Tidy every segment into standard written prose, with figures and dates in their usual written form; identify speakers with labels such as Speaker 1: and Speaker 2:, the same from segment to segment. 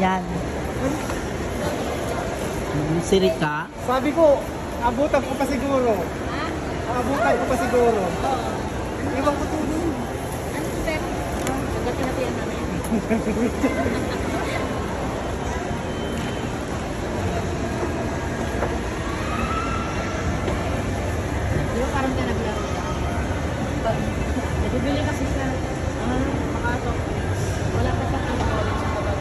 Speaker 1: yan. Sirik ka?
Speaker 2: Sabi ko, abutan ko pa siguro.
Speaker 3: Ha?
Speaker 2: Abutan ko pa siguro.
Speaker 3: Oo.
Speaker 2: Iwan ko tulong.
Speaker 3: Ano po, Pep? Agad ka natin yan namin. Di ba parang ka naglaro ka? Nagbibili kasi siya. Makasok. Wala pa sa college sa kabag.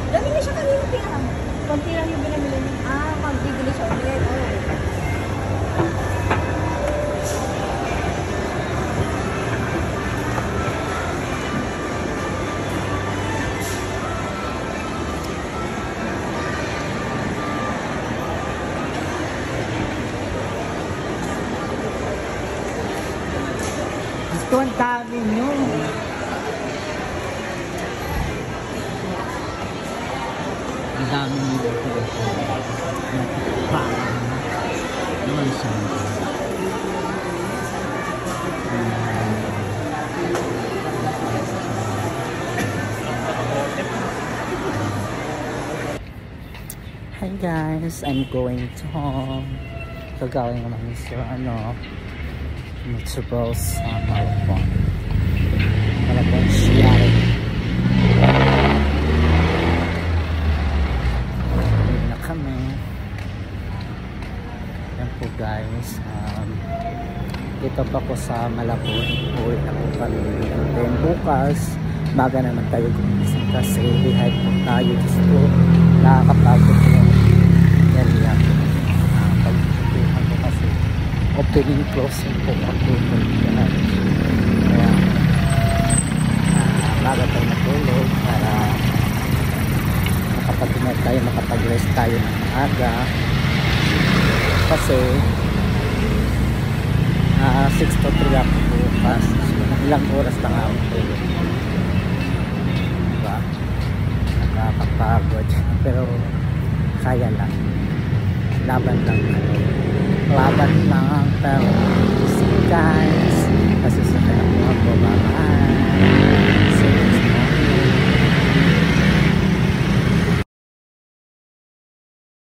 Speaker 3: Dami na siya kanina pera mo. Konti lang yung binamili niya. Pag bibili siya ulit.
Speaker 1: Ito ang dami nyo. Ang dami nyo. Naman siya. Hi guys, I'm going to home. Gagawin naman sa Metro sa Malabon. Malabon siya. Uwi na kami. Yan po guys. Dito pa ko sa Malabon. Uwi na po kami. And then bukas, baga naman tayo gumising kasi hihide po tayo. Just po nakakapagod po. Yan yan. Pag-tutuhan ko kasi opening closing po ako. Kaya bago tayo matulog para makapag-dinner tayo, makapag-rest tayo ng aga kasi 6 to 3 ako bukas, so ilang oras lang ako tulog, diba? Nakakapagod pero kaya lang, laban lang pero see you guys.